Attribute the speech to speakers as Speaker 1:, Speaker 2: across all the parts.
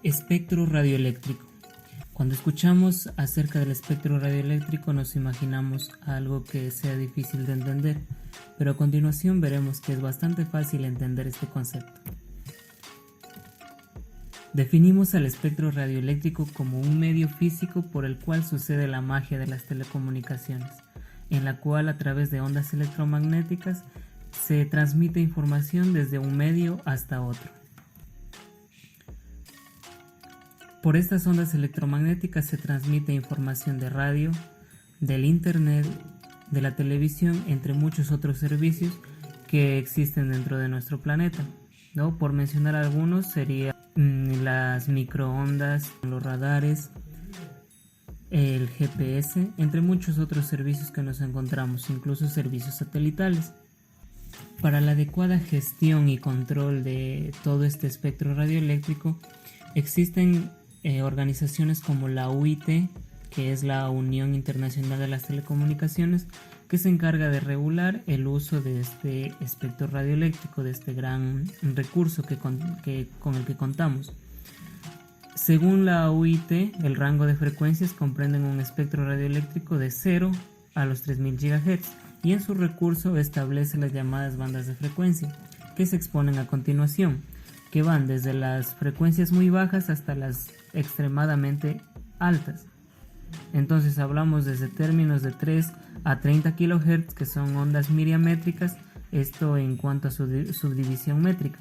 Speaker 1: Espectro radioeléctrico. Cuando escuchamos acerca del espectro radioeléctrico nos imaginamos algo que sea difícil de entender, pero a continuación veremos que es bastante fácil entender este concepto. Definimos al espectro radioeléctrico como un medio físico por el cual sucede la magia de las telecomunicaciones, en la cual a través de ondas electromagnéticas se transmite información desde un medio hasta otro. Por estas ondas electromagnéticas se transmite información de radio, del internet, de la televisión, entre muchos otros servicios que existen dentro de nuestro planeta, ¿no? Por mencionar algunos serían las microondas, los radares, el GPS, entre muchos otros servicios que nos encontramos, incluso servicios satelitales. Para la adecuada gestión y control de todo este espectro radioeléctrico existen organizaciones como la UIT, que es la Unión Internacional de las Telecomunicaciones, que se encarga de regular el uso de este espectro radioeléctrico, de este gran recurso con el que contamos. Según la UIT, el rango de frecuencias comprenden un espectro radioeléctrico de 0 a los 3000 GHz y en su recurso establece las llamadas bandas de frecuencia, que se exponen a continuación, que van desde las frecuencias muy bajas hasta las extremadamente altas. Entonces hablamos desde términos de 3 a 30 kHz, que son ondas miriamétricas, esto en cuanto a su subdivisión métrica.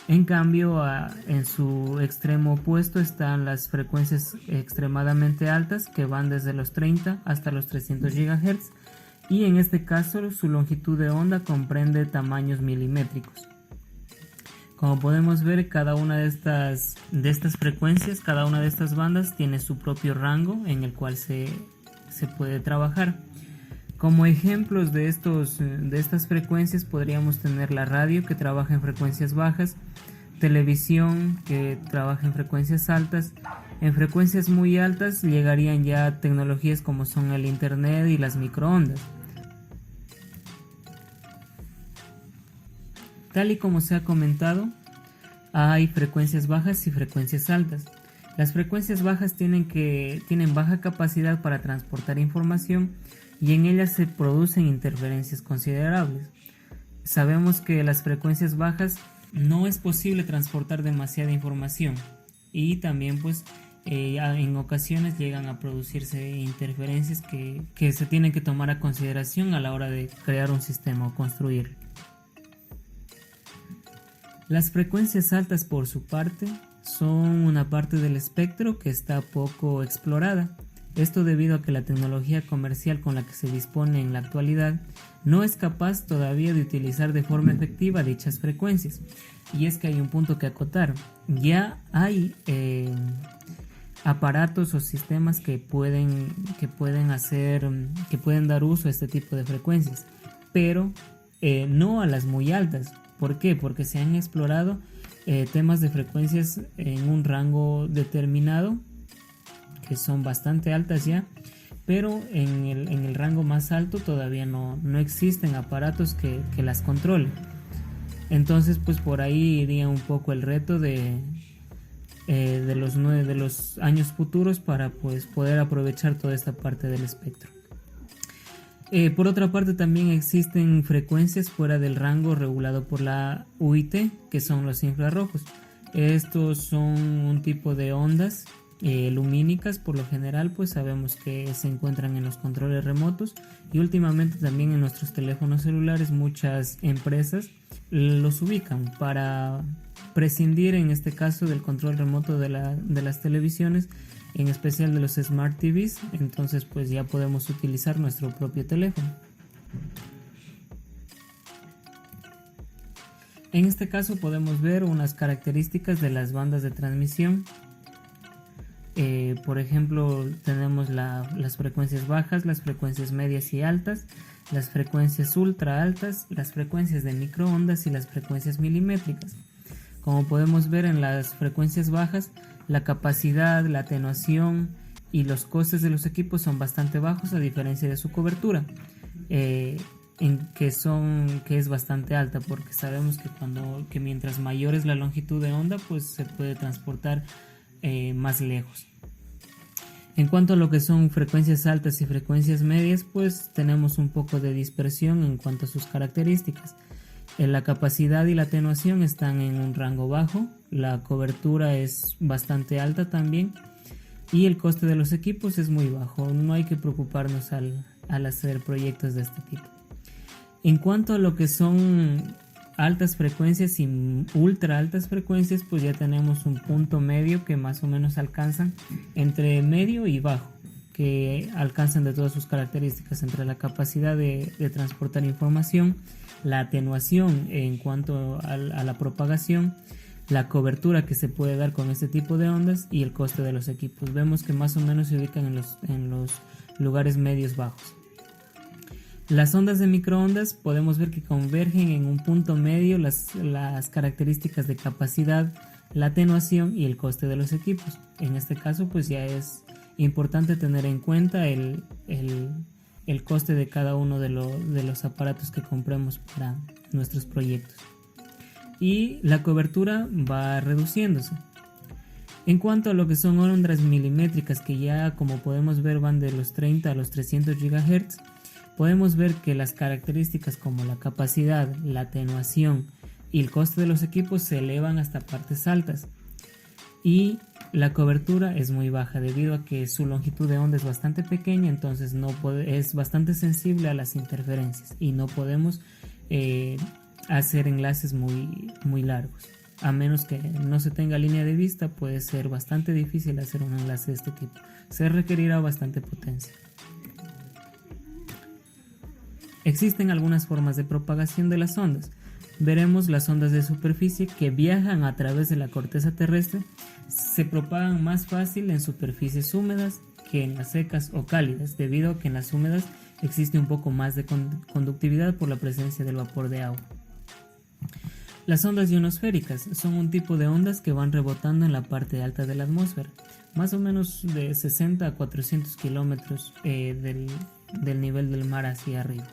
Speaker 1: En cambio, en su extremo opuesto están las frecuencias extremadamente altas, que van desde los 30 hasta los 300 GHz, y en este caso su longitud de onda comprende tamaños milimétricos. Como podemos ver, cada una de estas frecuencias, cada una de estas bandas tiene su propio rango en el cual se puede trabajar. Como ejemplos de estas frecuencias podríamos tener la radio, que trabaja en frecuencias bajas, televisión, que trabaja en frecuencias altas. En frecuencias muy altas llegarían ya tecnologías como son el internet y las microondas. Tal y como se ha comentado, hay frecuencias bajas y frecuencias altas. Las frecuencias bajas tienen baja capacidad para transportar información y en ellas se producen interferencias considerables. Sabemos que las frecuencias bajas no es posible transportar demasiada información y también en ocasiones llegan a producirse interferencias que se tienen que tomar a consideración a la hora de crear un sistema o construir. Las frecuencias altas, por su parte, son una parte del espectro que está poco explorada. Esto debido a que la tecnología comercial con la que se dispone en la actualidad no es capaz todavía de utilizar de forma efectiva dichas frecuencias. Y es que hay un punto que acotar. Ya hay aparatos o sistemas que pueden dar uso a este tipo de frecuencias, pero no a las muy altas. ¿Por qué? Porque se han explorado temas de frecuencias en un rango determinado, que son bastante altas ya, pero en el rango más alto todavía no existen aparatos que las controlen. Entonces, por ahí iría un poco el reto de los años futuros para poder aprovechar toda esta parte del espectro. Por otra parte, también existen frecuencias fuera del rango regulado por la UIT, que son los infrarrojos. Estos son un tipo de ondas lumínicas. Por lo general, sabemos que se encuentran en los controles remotos y últimamente también en nuestros teléfonos celulares. Muchas empresas los ubican para prescindir, en este caso, del control remoto de las televisiones, en especial de los Smart TVs. Entonces ya podemos utilizar nuestro propio teléfono. En este caso podemos ver unas características de las bandas de transmisión. Por ejemplo, tenemos las frecuencias bajas, las frecuencias medias y altas. las frecuencias ultra altas, las frecuencias de microondas y las frecuencias milimétricas. Como podemos ver, en las frecuencias bajas, la capacidad, la atenuación y los costes de los equipos son bastante bajos, a diferencia de su cobertura, que es bastante alta, porque sabemos que mientras mayor es la longitud de onda, pues se puede transportar más lejos. En cuanto a lo que son frecuencias altas y frecuencias medias, pues tenemos un poco de dispersión en cuanto a sus características. La capacidad y la atenuación están en un rango bajo, la cobertura es bastante alta también y el coste de los equipos es muy bajo. No hay que preocuparnos al hacer proyectos de este tipo. En cuanto a lo que son altas frecuencias y ultra altas frecuencias, pues ya tenemos un punto medio que más o menos alcanzan entre medio y bajo, que alcanzan de todas sus características, entre la capacidad de transportar información, la atenuación en cuanto a la propagación, la cobertura que se puede dar con este tipo de ondas y el coste de los equipos. Vemos que más o menos se ubican en los lugares medios bajos. Las ondas de microondas podemos ver que convergen en un punto medio las características de capacidad, la atenuación y el coste de los equipos. En este caso, pues ya es importante tener en cuenta el coste de cada uno de los aparatos que compremos para nuestros proyectos. Y la cobertura va reduciéndose. En cuanto a lo que son ondas milimétricas, que ya como podemos ver van de los 30 a los 300 GHz, podemos ver que las características como la capacidad, la atenuación y el coste de los equipos se elevan hasta partes altas. Y la cobertura es muy baja debido a que su longitud de onda es bastante pequeña, entonces es bastante sensible a las interferencias y no podemos hacer enlaces muy largos. A menos que no se tenga línea de vista, puede ser bastante difícil hacer un enlace de este tipo. Se requerirá bastante potencia. Existen algunas formas de propagación de las ondas. Veremos las ondas de superficie que viajan a través de la corteza terrestre. Se propagan más fácil en superficies húmedas que en las secas o cálidas, debido a que en las húmedas existe un poco más de conductividad por la presencia del vapor de agua. Las ondas ionosféricas son un tipo de ondas que van rebotando en la parte alta de la atmósfera, más o menos de 60 a 400 kilómetros del nivel del mar hacia arriba.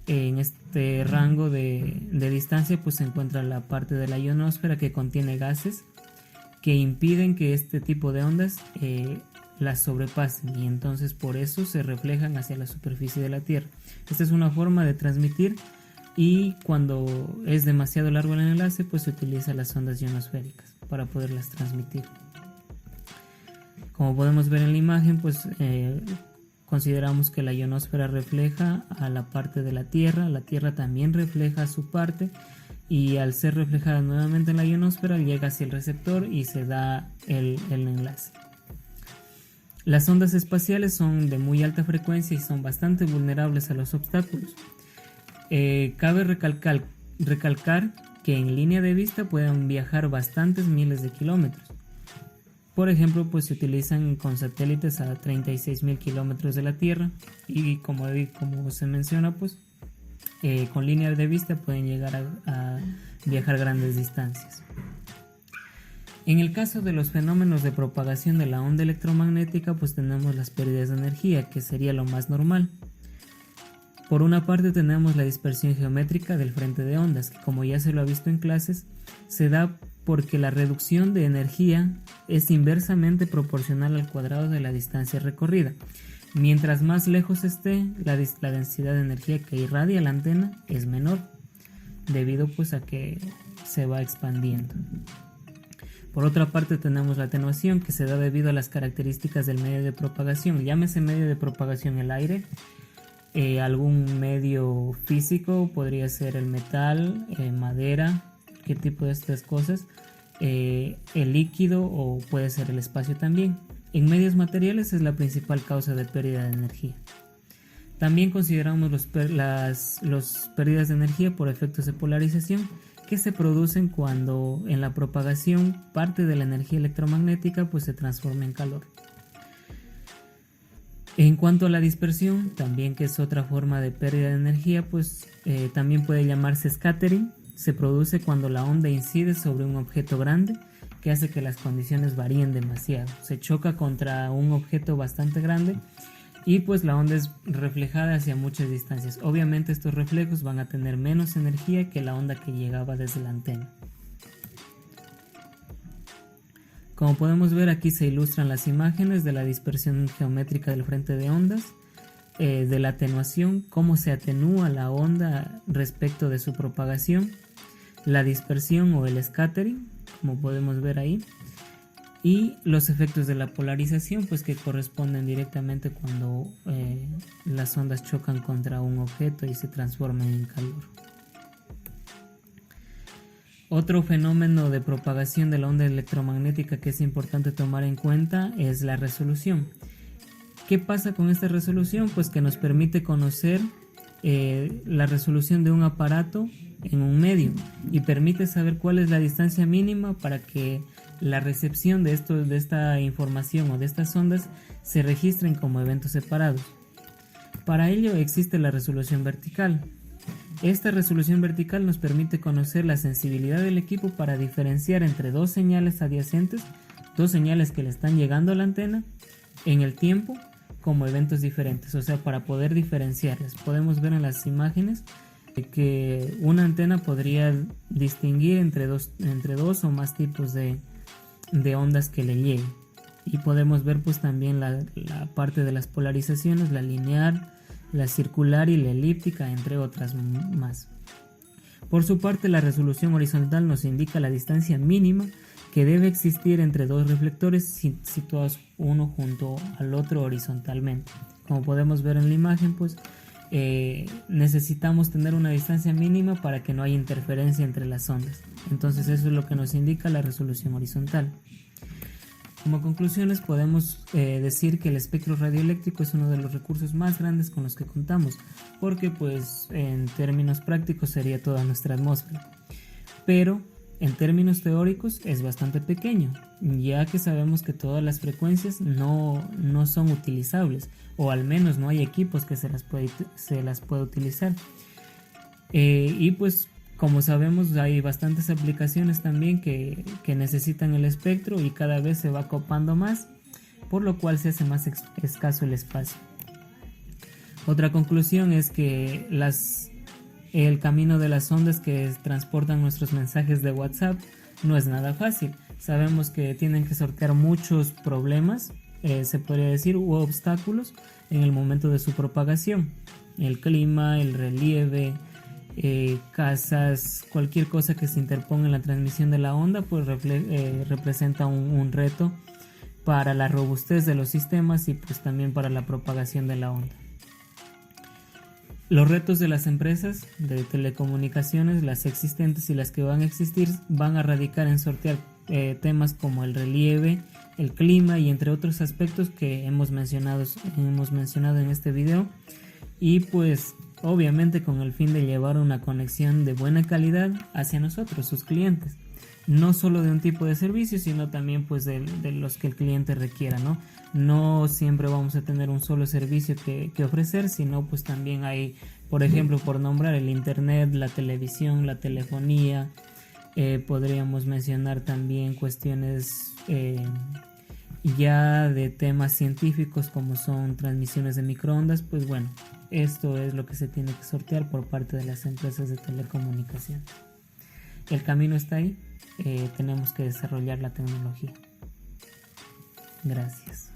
Speaker 1: En este rango de distancia pues se encuentra la parte de la ionosfera que contiene gases que impiden que este tipo de ondas las sobrepasen, y entonces por eso se reflejan hacia la superficie de la Tierra. Esta es una forma de transmitir, y cuando es demasiado largo el enlace pues se utiliza las ondas ionosféricas para poderlas transmitir. Como podemos ver en la imagen, pues consideramos que la ionosfera refleja a la parte de la Tierra también refleja su parte, y al ser reflejada nuevamente en la ionosfera llega hacia el receptor y se da el enlace. Las ondas espaciales son de muy alta frecuencia y son bastante vulnerables a los obstáculos. Cabe recalcar que en línea de vista pueden viajar bastantes miles de kilómetros. Por ejemplo, pues se utilizan con satélites a 36.000 kilómetros de la Tierra, y como se menciona, pues con línea de vista pueden llegar a viajar grandes distancias. En el caso de los fenómenos de propagación de la onda electromagnética, pues tenemos las pérdidas de energía, que sería lo más normal. Por una parte tenemos la dispersión geométrica del frente de ondas, que como ya se lo ha visto en clases, se da porque la reducción de energía es inversamente proporcional al cuadrado de la distancia recorrida. Mientras más lejos esté, la densidad de energía que irradia la antena es menor, debido pues a que se va expandiendo. Por otra parte tenemos la atenuación, que se da debido a las características del medio de propagación. Llámese medio de propagación el aire, algún medio físico, podría ser el metal, madera, qué tipo de estas cosas, el líquido, o puede ser el espacio también. En medios materiales es la principal causa de pérdida de energía. También consideramos los pérdidas de energía por efectos de polarización, que se producen cuando en la propagación parte de la energía electromagnética pues se transforma en calor. En cuanto a la dispersión, también que es otra forma de pérdida de energía, pues también puede llamarse scattering. Se produce cuando la onda incide sobre un objeto grande que hace que las condiciones varíen demasiado. Se choca contra un objeto bastante grande y pues la onda es reflejada hacia muchas distancias. Obviamente estos reflejos van a tener menos energía que la onda que llegaba desde la antena. Como podemos ver, aquí se ilustran las imágenes de la dispersión geométrica del frente de ondas, de la atenuación, cómo se atenúa la onda respecto de su propagación, la dispersión o el scattering, como podemos ver ahí, y los efectos de la polarización, pues que corresponden directamente cuando las ondas chocan contra un objeto y se transforman en calor. Otro fenómeno de propagación de la onda electromagnética que es importante tomar en cuenta es la resolución. ¿Qué pasa con esta resolución? Pues que nos permite conocer la resolución de un aparato en un medio y permite saber cuál es la distancia mínima para que la recepción de esta información o de estas ondas se registren como eventos separados. Para ello existe la resolución vertical. Esta resolución vertical nos permite conocer la sensibilidad del equipo para diferenciar entre dos señales adyacentes, dos señales que le están llegando a la antena en el tiempo como eventos diferentes, o sea, para poder diferenciarlas. Podemos ver en las imágenes que una antena podría distinguir entre dos o más tipos de ondas que le lleguen. Y podemos ver pues también la parte de las polarizaciones, la lineal, la circular y la elíptica, entre otras más. Por su parte, la resolución horizontal nos indica la distancia mínima que debe existir entre dos reflectores situados uno junto al otro horizontalmente. Como podemos ver en la imagen, pues necesitamos tener una distancia mínima para que no haya interferencia entre las ondas. Entonces eso es lo que nos indica la resolución horizontal. Como conclusiones podemos decir que el espectro radioeléctrico es uno de los recursos más grandes con los que contamos, porque pues en términos prácticos sería toda nuestra atmósfera, pero en términos teóricos es bastante pequeño, ya que sabemos que todas las frecuencias no son utilizables, o al menos no hay equipos que se las pueda utilizar. Y pues como sabemos, hay bastantes aplicaciones también que necesitan el espectro y cada vez se va copando más, por lo cual se hace más escaso el espacio. Otra conclusión es que el camino de las ondas que transportan nuestros mensajes de WhatsApp no es nada fácil. Sabemos que tienen que sortear muchos problemas, se podría decir, u obstáculos en el momento de su propagación. El clima, el relieve, casas, cualquier cosa que se interponga en la transmisión de la onda, pues representa un reto para la robustez de los sistemas y pues también para la propagación de la onda. Los retos de las empresas de telecomunicaciones, las existentes y las que van a existir, van a radicar en sortear temas como el relieve, el clima y entre otros aspectos que hemos mencionado en este video, y pues obviamente con el fin de llevar una conexión de buena calidad hacia nosotros, sus clientes, no solo de un tipo de servicio, sino también pues de los que el cliente requiera, ¿no? No siempre vamos a tener un solo servicio que ofrecer, sino pues también hay, por ejemplo, por nombrar el internet, la televisión, la telefonía, podríamos mencionar también cuestiones ya de temas científicos como son transmisiones de microondas. Pues bueno, esto es lo que se tiene que sortear por parte de las empresas de telecomunicación. El camino está ahí, tenemos que desarrollar la tecnología. Gracias.